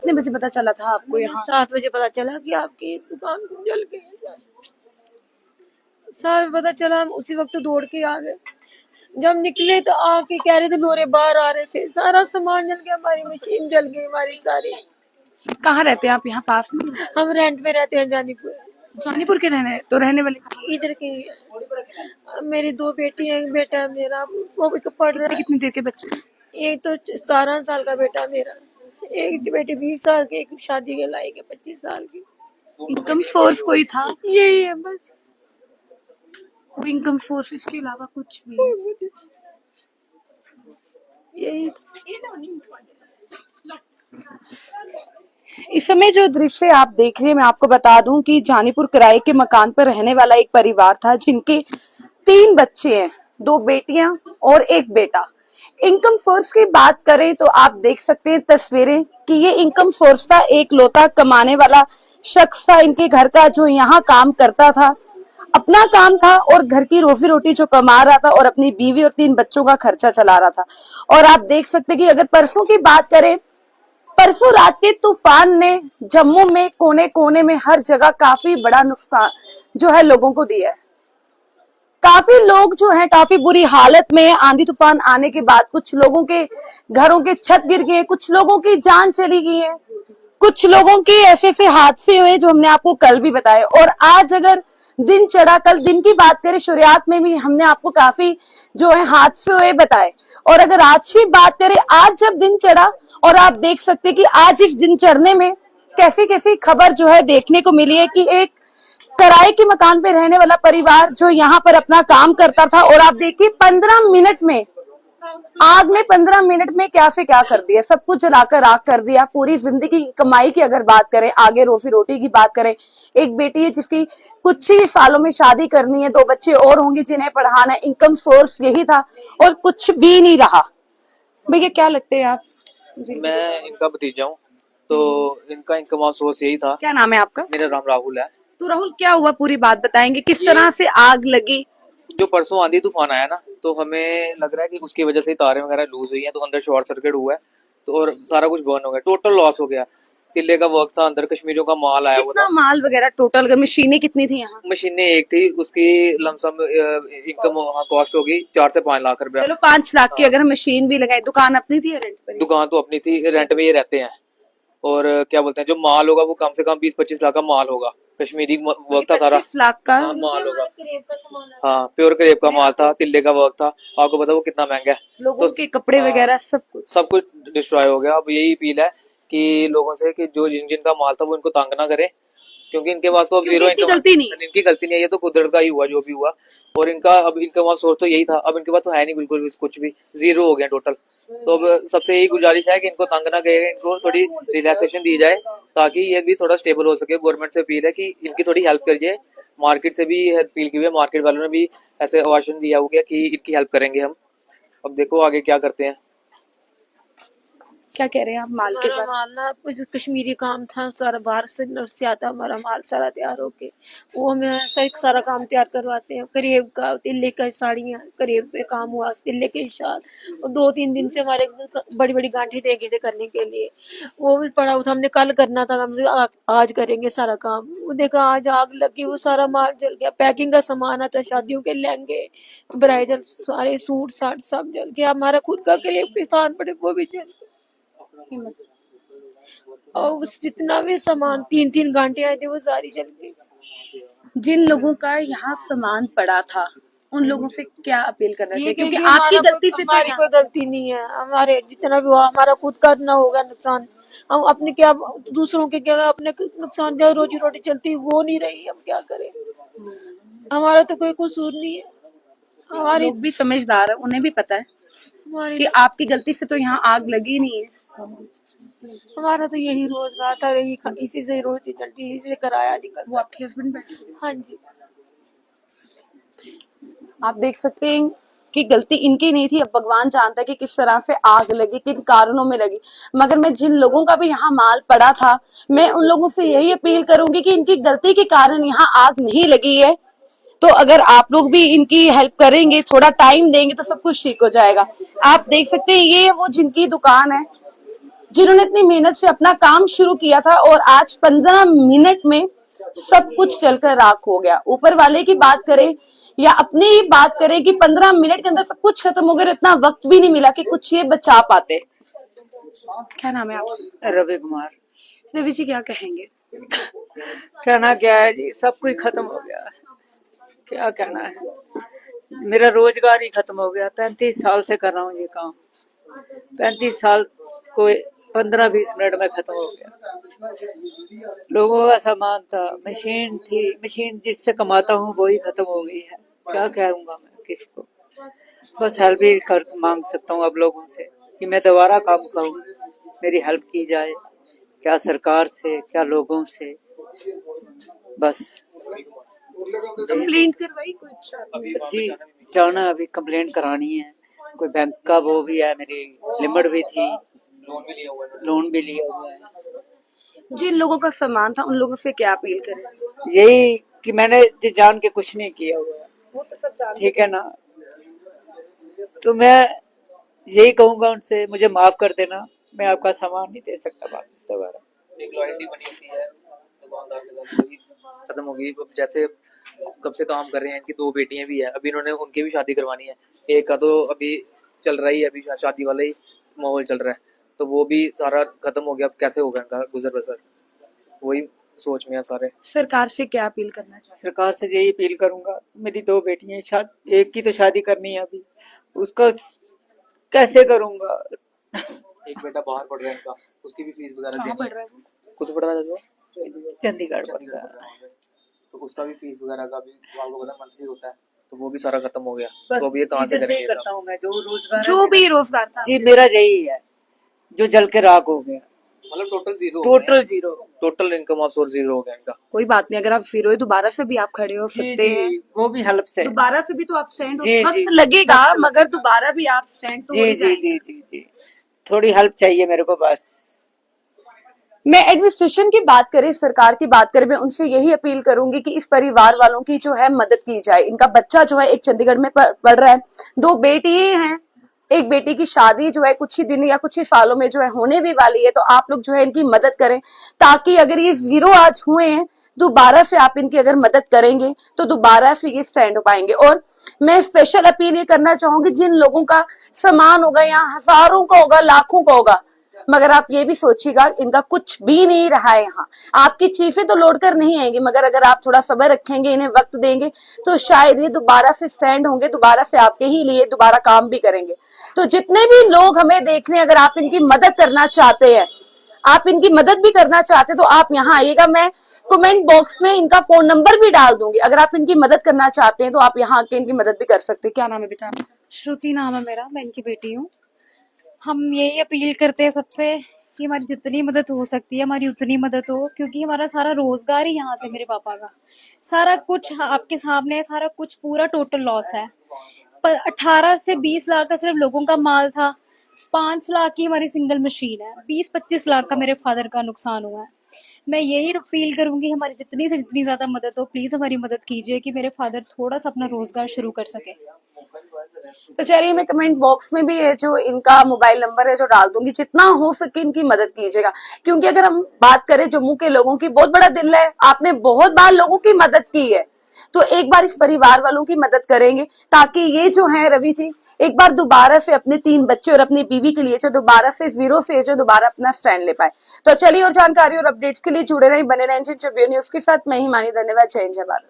कितने बजे पता चला था आपको यहाँ? 7 बजे पता चला कि आपकी दुकान जल गई है। 7 बजे पता चला, हम उसी वक्त दौड़ के आ गए। जब निकले तो आके कह रहे थे लोरे बाहर आ रहे थे, सारा सामान जल गया, हमारी मशीन जल गई, हमारी सारी। कहाँ रहते हैं आप? यहाँ पास में? हम रेंट पे रहते हैं जानीपुर। जानीपुर के रहने वाले? इधर के मेरी 2 बेटी है, एक बेटा है मेरा, वो भी पढ़ रहा है। कितनी देर के बच्चे? एक तो 17 साल का बेटा मेरा, एक बेटी 20 साल की, एक शादी के लायक है 25 साल की। इनकम सोर्स कोई था? यही है बस, कोई इनकम सोर्स इसके अलावा कुछ भी? यही। इस समय जो दृश्य आप देख रहे हैं, मैं आपको बता दूं कि जानीपुर किराए के मकान पर रहने वाला एक परिवार था जिनके 3 बच्चे हैं, 2 बेटियां और 1 बेटा। इनकम सोर्स की बात करें तो आप देख सकते हैं तस्वीरें कि ये इनकम सोर्स था, एक लौता कमाने वाला शख्स था इनके घर का, जो यहाँ काम करता था, अपना काम था और घर की रोजी रोटी जो कमा रहा था और अपनी बीवी और 3 बच्चों का खर्चा चला रहा था। और आप देख सकते हैं कि अगर परसों की बात करें, परसों रात के तूफान ने जम्मू में कोने कोने में हर जगह काफी बड़ा नुकसान जो है लोगों को दिया है। काफी लोग जो हैं काफी बुरी हालत में, आंधी तूफान आने के बाद कुछ लोगों के घरों के छत गिर गए, कुछ लोगों की जान चली गई है, कुछ लोगों के ऐसे ऐसे हादसे हुए जो हमने आपको कल भी बताए। और आज अगर दिन चढ़ा, कल दिन की बात करें, शुरुआत में भी हमने आपको काफी जो है हादसे हुए बताए। और अगर आज की बात करें, आज जब दिन चढ़ा, और आप देख सकते हैं कि आज इस दिन चढ़ने में कैसी कैसी खबर जो है देखने को मिली है कि एक किराए के मकान पे रहने वाला परिवार जो यहाँ पर अपना काम करता था, और आप देखिए 15 मिनट में आग ने 15 मिनट में क्या से क्या कर दिया, सब कुछ जलाकर राख कर दिया। पूरी जिंदगी की कमाई की अगर बात करें, आगे रोजी रोटी की बात करें, एक बेटी है जिसकी कुछ ही सालों में शादी करनी है, 2 बच्चे और होंगे जिन्हें पढ़ाना है, इनकम सोर्स यही था और कुछ भी नहीं रहा। भैया क्या लगते हैं आप? मैं इनका भतीजा हूँ, तो इनका इनकम सोर्स यही था। क्या नाम है आपका? मेरा नाम राहुल है। तो राहुल क्या हुआ, पूरी बात बताएंगे, किस तरह से आग लगी? जो परसों आंधी तूफान आया ना, तो हमें लग रहा है कि उसकी वजह से तारें वगैरह लूज हुई हैं, तो अंदर शॉर्ट सर्किट हुआ है, तो और सारा कुछ बर्न हो गया, टोटल लॉस हो गया। तिल्ले का वर्क था, अंदर कश्मीरियों का माल आया हुआ कितना था। माल वगैरह टोटल? मशीनें कितनी थी यहाँ? मशीनें एक थी, उसकी लमसम इनकम कॉस्ट होगी 4 से 5 लाख रुपया। चलो 5 लाख की अगर मशीन भी लगाई। दुकान अपनी थी या रेंट पर? दुकान तो अपनी थी, रेंट में ये रहते हैं। और क्या बोलते हैं, जो माल होगा वो कम से कम 20-25 लाख का माल होगा। कश्मीरी वर्क था सारा। 25 लाख का माल होगा। हाँ, प्योर करेब का माल था, तिल्ले का वर्क था। आपको पता वो कितना महंगा है। लोगों के कपड़े वगैरह सब कुछ डिस्ट्रॉय हो गया। अब यही अपील है कि लोगों से कि जो जिनका माल था वो इनको तंग ना करे, क्योंकि इनके पास तो अब जीरो इनकी गलती नहीं। इनकी गलती नहीं है, ये तो कुदरत का ही हुआ जो भी हुआ। और इनका अब इनकम सोर्स तो यही था, अब इनके पास तो है नहीं बिल्कुल भी, कुछ भी जीरो हो गया टोटल। तो अब सबसे यही गुजारिश है कि इनको तंग ना करे, इनको थोड़ी रिलैक्सेशन दी जाए ताकि ये भी थोड़ा स्टेबल हो सके। गवर्नमेंट से अपील है कि इनकी थोड़ी हेल्प करिए। मार्केट से भी अपील की हुई है, मार्केट वालों ने भी ऐसे आश्वासन दिया हो गया कि इनकी हेल्प करेंगे हम। अब देखो आगे क्या करते हैं। क्या कह रहे हैं आप माल के हमारा बाद? माल ना कुछ कश्मीरी काम था, सारा बाहर से आता हमारा माल सारा तैयार होके, वो हमें सारा काम तैयार करवाते हैं। करीब का तिल्ले का साड़ियाँ, करीब पे काम हुआ, तिल्ले के शाल, और 2-3 दिन से हमारे बड़ी बड़ी गांठी दे गए थे करने के लिए। वो भी पड़ा हुआ था, हमने कल करना था, हमसे आज करेंगे सारा काम। वो देखा आज आग लगी, वो सारा माल जल गया। पैकिंग का सामान आता, शादियों के लहंगे, ब्राइडल सारे सूट साट सब जल गया। हमारा खुद का करीब किसान पड़े वो भी जल गया। और उस जितना भी सामान 3-3 घंटे आए थे वो सारी जल गई। जिन लोगों का यहाँ सामान पड़ा था उन लोगों से क्या अपील करना चाहिए, क्योंकि हमारा आपकी गलती से तो हमारी कोई गलती नहीं है। हमारे जितना भी हुआ हमारा खुद का ना होगा नुकसान, हम अपने क्या दूसरों के क्या अपने नुकसान, जो रोजी रोटी चलती वो नहीं रही, हम क्या करें। हमारा तो कोई कसूर नहीं है। हमारी लोग भी समझदार है, उन्हें भी पता है हमारी कि आपकी गलती से तो यहाँ आग लगी नहीं है। हमारा तो यही रोजगार था, यही इसी से रोजी चलती, इसी से किराया निकलता। वो आपके हस्बैंड बैठे हैं? हाँ जी। आप देख सकते हैं कि गलती इनकी नहीं थी। अब भगवान जानता है कि किस तरह से आग लगी, किन कारणों में लगी। मगर मैं जिन लोगों का भी यहाँ माल पड़ा था, मैं उन लोगों से यही अपील करूंगी कि इनकी गलती के कारण यहाँ आग नहीं लगी है। तो अगर आप लोग भी इनकी हेल्प करेंगे, थोड़ा टाइम देंगे, तो सब कुछ ठीक हो जाएगा। आप देख सकते हैं ये वो जिनकी दुकान है, जिन्होंने इतनी मेहनत से अपना काम शुरू किया था और आज 15 मिनट में सब कुछ चलकर राख हो गया। ऊपर वाले की बात करें या अपनी ही बात करें कि 15 मिनट के अंदर सब कुछ खत्म हो गया, इतना वक्त भी नहीं मिला कि कुछ ये बचा पाते। क्या नाम है आपका? रवि कुमार। रवि जी, क्या कहेंगे? कहना क्या है जी, सब कुछ खत्म हो गया। क्या कहना है, मेरा रोजगार ही खत्म हो गया। 35 साल से कर रहा हूँ ये काम। 35 साल को 15-20 मिनट में खत्म हो गया। लोगों का सामान था, मशीन थी, मशीन जिससे कमाता हूँ वही खत्म हो गई है। क्या करूँगा मैं किसी को? बस हेल्प ही कर मांग सकता हूँ अब लोगों से कि मैं दोबारा काम करूँ, मेरी हेल्प की जाए। क्या सरकार से, क्या लोगों से, बस। कंप्लेंट करवाई कुछ? जी जाना, अभी कंप्लेंट करानी है। कोई बैंक का वो भी है, मेरी लिमिट भी थी, लोन भी लिया हुआ है। जिन लोगों का सामान था उन लोगों से क्या अपील करें? यही कि मैंने जी जान के कुछ नहीं किया हुआ है, वो तो सब जानते ठीक है ना। तो मैं यही कहूंगा उनसे, मुझे माफ कर देना, मैं आपका सामान नहीं दे सकता वापस दोबारा। एक लॉयल्टी बनी होती है दुकानदार के साथ, वही खत्म हो गई। अब जैसे कब से काम कर रहे हैं, इनकी 2 बेटियां भी है, अभी इन्होंने उनकी भी शादी करवानी है। एक का तो अभी चल रहा ही है, अभी शादी वाला ही माहौल चल रहा है, तो वो भी सारा खत्म हो गया। अब कैसे होगा इनका गुजर बसर, वही सोच में है सारे। सरकार से क्या अपील करना चाहिए? सरकार से यही अपील करूंगा, मेरी 2 बेटियां, एक की तो शादी करनी है अभी, उसका कैसे करूंगा। एक बेटा बाहर पढ़ रहा है इनका, उसकी भी फीस वगैरह कहाँ देनी पढ़ है। रहा है वो? खुद पढ़ रहा था जो चंडीगढ़ पड़ चंडीगढ़ रहा पढ़ है। रहा है, तो उसका भी फीस वगैरह का भी आपको पता मंथली होता है, तो वो भी सारा खत्म हो गया। बस तो अब ये कहाँ से इधर करेंगे करता हूँ मैं, जो रोजगार जो भी रोजगार था जी मेरा यही है, जो जल के राख हो गया। मतलब total zero, total zero, total income of source zero हो गया इनका। कोई बात नहीं, अगर आप फिर हुए दोबारा से भी आप खड़े हो जी सकते हैं, जी, वो भी हेल्प से। दोबारा से भी तो आप स्टैंड जी, हो, वक्त जी, लगेगा मगर दोबारा भी आप स्टैंड तो हो जी ही जी जाएंगे। जी जी जी, थोड़ी हेल्प चाहिए मेरे को बस। मैं एडमिनिस्ट्रेशन की बात करें, सरकार की बात करें, मैं उनसे यही अपील करूंगी कि इस परिवार वालों की जो है मदद की जाए। इनका बच्चा जो है एक चंडीगढ़ में पढ़ रहा है, 2 बेटियां हैं, एक बेटी की शादी जो है कुछ ही दिन या कुछ ही सालों में जो है होने भी वाली है। तो आप लोग जो है इनकी मदद करें, ताकि अगर ये जीरो आज हुए हैं, दोबारा से आप इनकी अगर मदद करेंगे तो दोबारा से ये स्टैंड हो पाएंगे। और मैं स्पेशल अपील ये करना चाहूंगी, जिन लोगों का सामान होगा, यहाँ हजारों का होगा, लाखों का होगा, मगर आप ये भी सोचिएगा इनका कुछ भी नहीं रहा है। यहाँ आपकी चीजें तो लौट कर नहीं आएंगी, मगर अगर आप थोड़ा सब्र रखेंगे, इन्हें वक्त देंगे, तो शायद ये दोबारा से स्टैंड होंगे, दोबारा से आपके ही लिए दोबारा काम भी करेंगे। तो जितने भी लोग हमें देख रहे हैं, अगर आप इनकी मदद करना चाहते हैं, आप इनकी मदद भी करना चाहते हैं, तो आप यहाँ आइएगा। मैं कमेंट बॉक्स में इनका फोन नंबर भी डाल दूंगी, अगर आप इनकी मदद करना चाहते हैं तो आप यहाँ आके इनकी मदद भी कर सकते हैं। क्या नाम है बेटा? श्रुति नाम है मेरा, मैं इनकी बेटी हूँ। हम यही अपील करते हैं सबसे कि हमारी जितनी मदद हो सकती है हमारी उतनी मदद हो, क्योंकि हमारा सारा रोजगार ही यहाँ से, मेरे पापा का सारा कुछ आपके सामने है, सारा कुछ पूरा टोटल लॉस है। 18 से 20 लाख का सिर्फ लोगों का माल था, 5 लाख की हमारी सिंगल मशीन है, 20-25 लाख का मेरे फादर का नुकसान हुआ है। मैं यही अपील करूंगी, हमारी जितनी से जितनी ज्यादा मदद हो, प्लीज हमारी मदद कीजिए कि मेरे फादर थोड़ा सा अपना रोजगार शुरू कर सके। तो चलिए, मैं कमेंट बॉक्स में भी है जो इनका मोबाइल नंबर है जो डाल दूंगी, जितना हो सके इनकी मदद कीजिएगा। क्योंकि अगर हम बात करें जम्मू के लोगों की, बहुत बड़ा दिल है, आपने बहुत बार लोगों की मदद की है, तो एक बार इस परिवार वालों की मदद करेंगे, ताकि ये जो है रवि जी एक बार दोबारा से अपने 3 बच्चे और अपनी बीवी के लिए जो दोबारा से जीरो से जो दोबारा अपना स्टैंड ले पाए। तो चलिए, और जानकारी और अपडेट्स के लिए जुड़े रहें, बने रहें न्यूज के साथ। मैं ही मानी, धन्यवाद। जय हिंद, जय भारत।